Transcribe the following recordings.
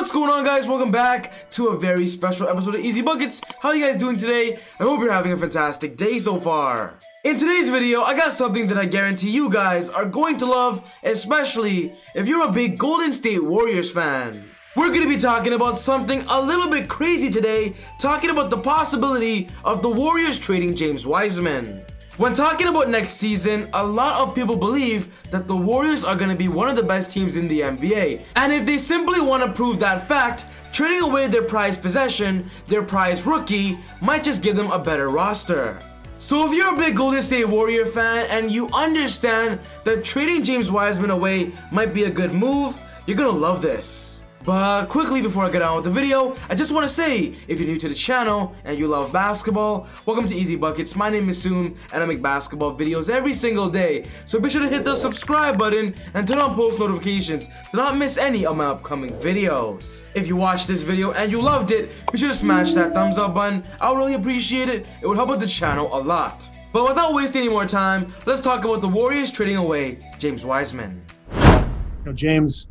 What's going on, guys? Welcome back to a very special episode of ezBUCKETz. How are you guys doing today? I hope you're having a fantastic day so far. In today's video, I got something that I guarantee you guys are going to love, especially if you're a big Golden State Warriors fan. We're going to be talking about something a little bit crazy today, talking about the possibility of the Warriors trading James Wiseman. When talking about next season, a lot of people believe that the Warriors are going to be one of the best teams in the NBA. And if they simply want to prove that fact, trading away their prized possession, their prized rookie, might just give them a better roster. So if you're a big Golden State Warrior fan and you understand that trading James Wiseman away might be a good move, you're going to love this. But quickly before I get on with the video, I just want to say, if you're new to the channel and you love basketball, welcome to ezBUCKETz. My name is Soon and I make basketball videos every single day. So be sure to hit the subscribe button and turn on post notifications to not miss any of my upcoming videos. If you watched this video and you loved it, be sure to smash that thumbs up button. I would really appreciate it. It would help out the channel a lot. But without wasting any more time, let's talk about the Warriors trading away James Wiseman. James,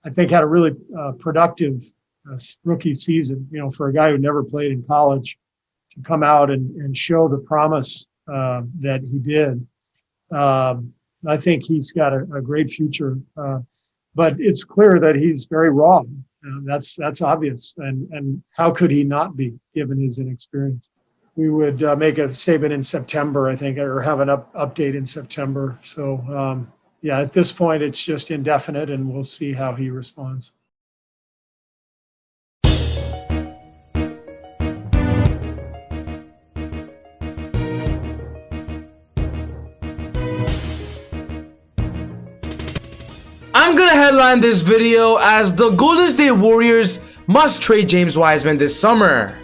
I think, had a really productive rookie season, for a guy who never played in college to come out and show the promise that he did. I think he's got a great future, but it's clear that he's very raw. That's obvious. And how could he not be, given his inexperience? We would make a statement in September, I think, or have an update in September. So, yeah, at this point, it's just indefinite, and we'll see how he responds. I'm gonna headline this video as the Golden State Warriors must trade James Wiseman this summer.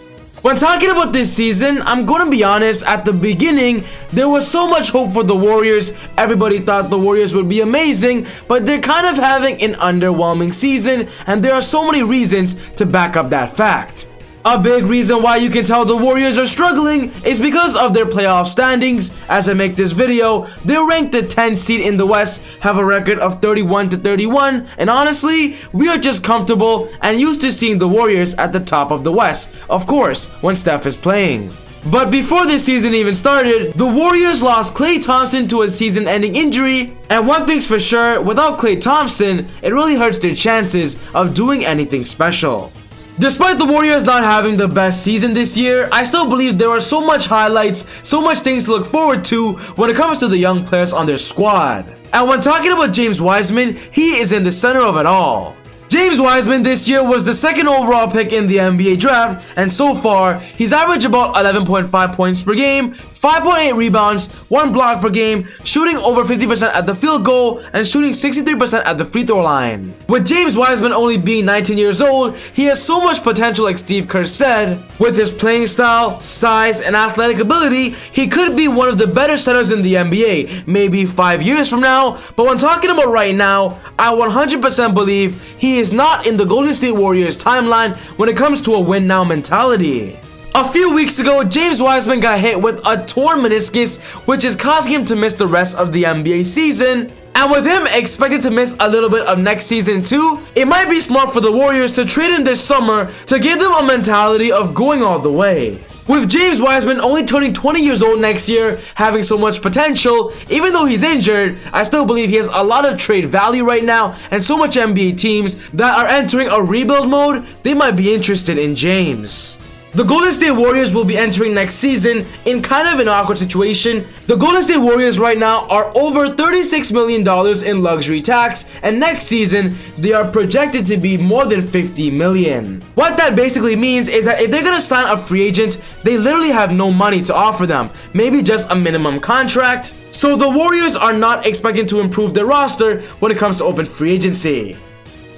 When talking about this season, I'm gonna be honest, at the beginning, there was so much hope for the Warriors. Everybody thought the Warriors would be amazing, but they're kind of having an underwhelming season, and there are so many reasons to back up that fact. A big reason why you can tell the Warriors are struggling is because of their playoff standings. As I make this video, they're ranked the 10th seed in the West, have a record of 31-31, and honestly, we are just comfortable and used to seeing the Warriors at the top of the West, of course, when Steph is playing. But before this season even started, the Warriors lost Klay Thompson to a season-ending injury, and one thing's for sure, without Klay Thompson, it really hurts their chances of doing anything special. Despite the Warriors not having the best season this year, I still believe there are so much highlights, so much things to look forward to when it comes to the young players on their squad. And when talking about James Wiseman, he is in the center of it all. James Wiseman this year was the second overall pick in the NBA draft, and so far, he's averaged about 11.5 points per game, 5.8 rebounds, 1 block per game, shooting over 50% at the field goal, and shooting 63% at the free throw line. With James Wiseman only being 19 years old, he has so much potential, like Steve Kerr said. With his playing style, size, and athletic ability, he could be one of the better centers in the NBA, maybe 5 years from now, but when talking about right now, I 100% believe he is not in the Golden State Warriors timeline when it comes to a win now mentality. A few weeks ago, James Wiseman got hit with a torn meniscus, which is causing him to miss the rest of the NBA season. And with him expected to miss a little bit of next season too, it might be smart for the Warriors to trade him this summer to give them a mentality of going all the way. With James Wiseman only turning 20 years old next year, having so much potential, even though he's injured, I still believe he has a lot of trade value right now, and so much NBA teams that are entering a rebuild mode, they might be interested in James. The Golden State Warriors will be entering next season in kind of an awkward situation. The Golden State Warriors right now are over $36 million in luxury tax, and next season they are projected to be more than $50 million. What that basically means is that if they're gonna sign a free agent, they literally have no money to offer them, maybe just a minimum contract. So the Warriors are not expecting to improve their roster when it comes to open free agency.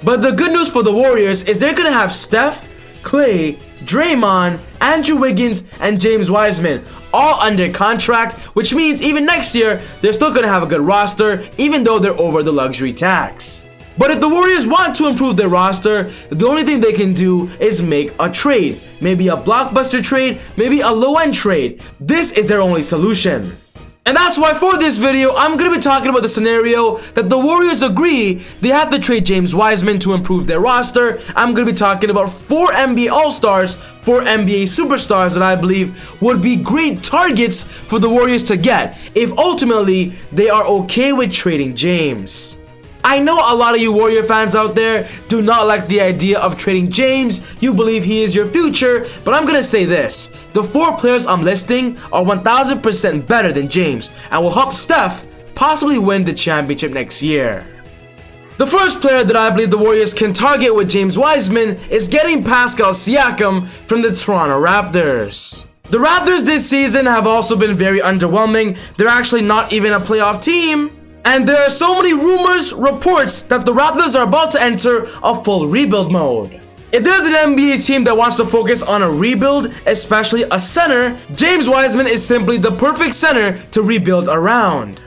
But the good news for the Warriors is they're gonna have Steph, Klay, Draymond, Andrew Wiggins, and James Wiseman all under contract, which means even next year, they're still going to have a good roster, even though they're over the luxury tax. But if the Warriors want to improve their roster, the only thing they can do is make a trade. Maybe a blockbuster trade, maybe a low-end trade. This is their only solution. And that's why for this video, I'm going to be talking about the scenario that the Warriors agree they have to trade James Wiseman to improve their roster. I'm going to be talking about 4 NBA All-Stars, 4 NBA superstars that I believe would be great targets for the Warriors to get if ultimately they are okay with trading James. I know a lot of you Warrior fans out there do not like the idea of trading James. You believe he is your future, but I'm gonna say this. The 4 players I'm listing are 1000% better than James and will help Steph possibly win the championship next year. The first player that I believe the Warriors can target with James Wiseman is getting Pascal Siakam from the Toronto Raptors. The Raptors this season have also been very underwhelming. They're actually not even a playoff team. And there are so many rumors, reports that the Raptors are about to enter a full rebuild mode. If there's an NBA team that wants to focus on a rebuild, especially a center, James Wiseman is simply the perfect center to rebuild around.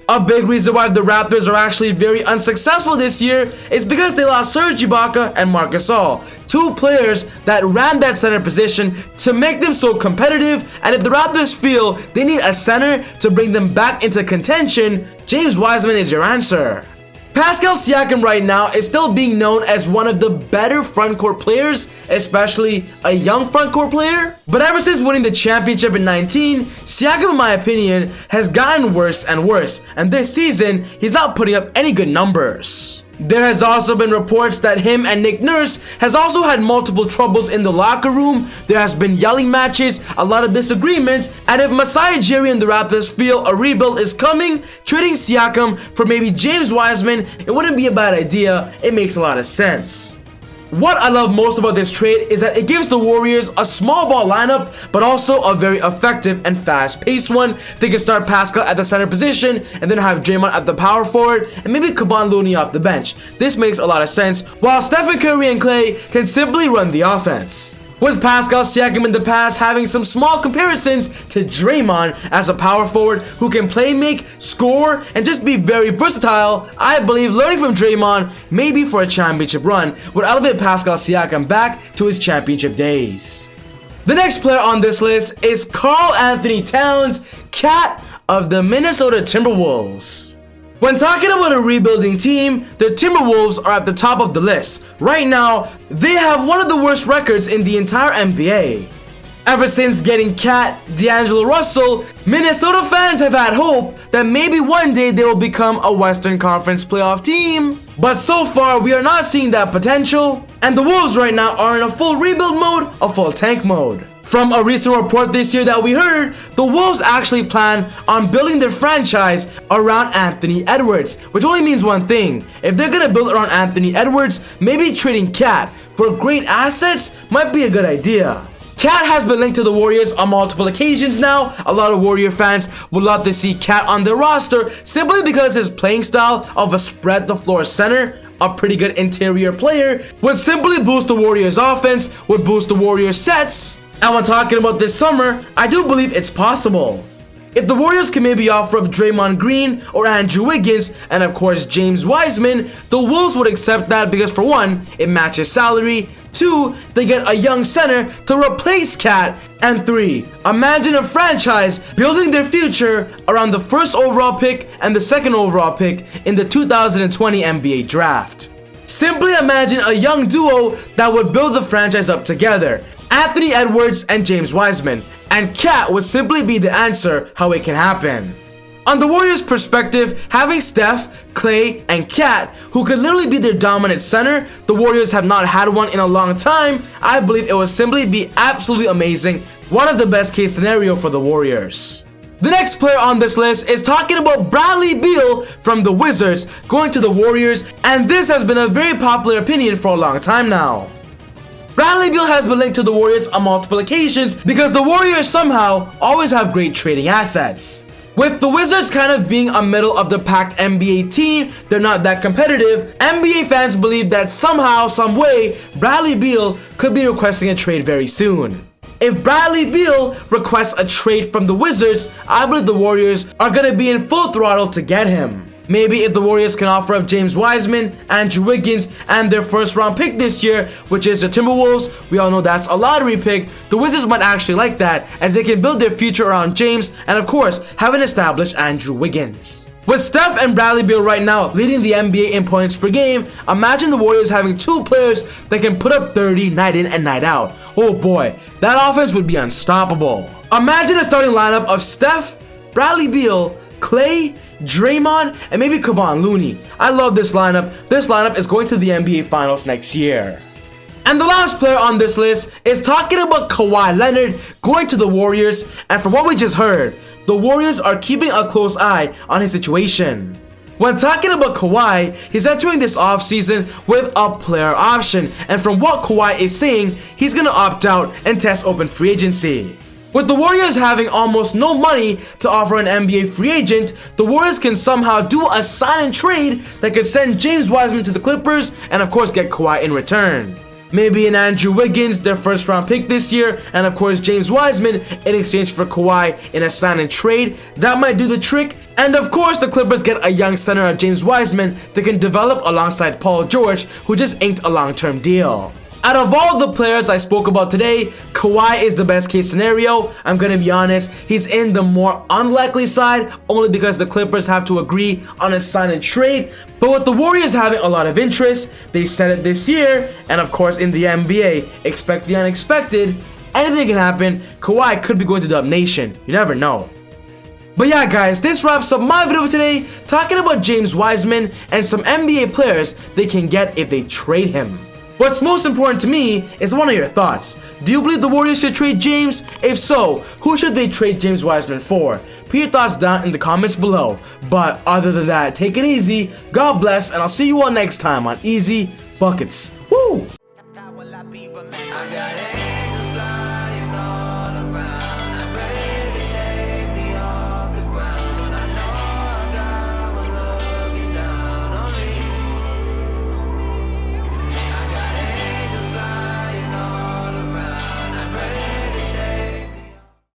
A big reason why the Raptors are actually very unsuccessful this year is because they lost Serge Ibaka and Marc Gasol, 2 players that ran that center position to make them so competitive. And if the Raptors feel they need a center to bring them back into contention, James Wiseman is your answer. Pascal Siakam right now is still being known as one of the better frontcourt players, especially a young frontcourt player. But ever since winning the championship in 19, Siakam, in my opinion, has gotten worse and worse. And this season, he's not putting up any good numbers. There has also been reports that him and Nick Nurse has also had multiple troubles in the locker room. There has been yelling matches, a lot of disagreements, and if Masai Ujiri and the Raptors feel a rebuild is coming, trading Siakam for maybe James Wiseman, it wouldn't be a bad idea. It makes a lot of sense. What I love most about this trade is that it gives the Warriors a small ball lineup, but also a very effective and fast-paced one. They can start Pascal at the center position, and then have Draymond at the power forward, and maybe Kevon Looney off the bench. This makes a lot of sense, while Stephen Curry and Klay can simply run the offense. With Pascal Siakam in the past having some small comparisons to Draymond as a power forward who can play make, score, and just be very versatile, I believe learning from Draymond, maybe for a championship run, would elevate Pascal Siakam back to his championship days. The next player on this list is KarlAnthony Towns, cat of the Minnesota Timberwolves. When talking about a rebuilding team, the Timberwolves are at the top of the list. Right now, they have one of the worst records in the entire NBA. Ever since getting Cat, D'Angelo Russell, Minnesota fans have had hope that maybe one day they will become a Western Conference playoff team. But so far, we are not seeing that potential, and the Wolves right now are in a full rebuild mode, a full tank mode. From a recent report this year that we heard, the Wolves actually plan on building their franchise around Anthony Edwards, which only means one thing. If they're gonna build around Anthony Edwards, maybe trading Cat for great assets might be a good idea. Cat has been linked to the Warriors on multiple occasions now. A lot of Warrior fans would love to see Cat on their roster simply because his playing style of a spread the floor center, a pretty good interior player, would simply boost the Warriors offense, would boost the Warriors sets. And when talking about this summer, I do believe it's possible. If the Warriors can maybe offer up Draymond Green or Andrew Wiggins and of course James Wiseman, the Wolves would accept that because for one, it matches salary, 2, they get a young center to replace Cat, and 3, imagine a franchise building their future around the 1st overall pick and the 2nd overall pick in the 2020 NBA draft. Simply imagine a young duo that would build the franchise up together. Anthony Edwards and James Wiseman, and Cat would simply be the answer how it can happen. On the Warriors' perspective, having Steph, Klay, and Cat, who could literally be their dominant center, the Warriors have not had one in a long time, I believe it would simply be absolutely amazing, one of the best case scenario for the Warriors. The next player on this list is talking about Bradley Beal from the Wizards going to the Warriors, and this has been a very popular opinion for a long time now. Bradley Beal has been linked to the Warriors on multiple occasions because the Warriors somehow always have great trading assets. With the Wizards kind of being a middle of the pack NBA team, they're not that competitive. NBA fans believe that somehow, some way, Bradley Beal could be requesting a trade very soon. If Bradley Beal requests a trade from the Wizards, I believe the Warriors are going to be in full throttle to get him. maybe if the Warriors can offer up James Wiseman, Andrew Wiggins, and their first round pick this year, which is the Timberwolves, we all know that's a lottery pick, the Wizards might actually like that, as they can build their future around James and of course have an established Andrew Wiggins. With Steph and Bradley Beal right now leading the NBA in points per game, imagine the Warriors having two players that can put up 30 night in and night out. Oh boy, that offense would be unstoppable. Imagine a starting lineup of Steph, Bradley Beal, Klay, Draymond, and maybe Kevon Looney. I love this lineup. This lineup is going to the NBA Finals next year. And the last player on this list is talking about Kawhi Leonard going to the Warriors, and from what we just heard, the Warriors are keeping a close eye on his situation. When talking about Kawhi, he's entering this offseason with a player option, and from what Kawhi is saying, he's gonna opt out and test open free agency. With the Warriors having almost no money to offer an NBA free agent, the Warriors can somehow do a sign and trade that could send James Wiseman to the Clippers and of course get Kawhi in return. Maybe an Andrew Wiggins, their first round pick this year, and of course James Wiseman in exchange for Kawhi in a sign and trade. That might do the trick. And of course the Clippers get a young center of James Wiseman that can develop alongside Paul George, who just inked a long-term deal. Out of all the players I spoke about today, Kawhi is the best case scenario. I'm gonna be honest, he's in the more unlikely side only because the Clippers have to agree on a sign and trade. But with the Warriors having a lot of interest, they said it this year, and of course in the NBA, expect the unexpected. Anything can happen. Kawhi could be going to Dub Nation. You never know. But yeah guys, this wraps up my video for today, talking about James Wiseman and some NBA players they can get if they trade him. What's most important to me is one of your thoughts. Do you believe the Warriors should trade James? If so, who should they trade James Wiseman for? Put your thoughts down in the comments below. But other than that, take it easy, God bless, and I'll see you all next time on Easy Buckets. Woo!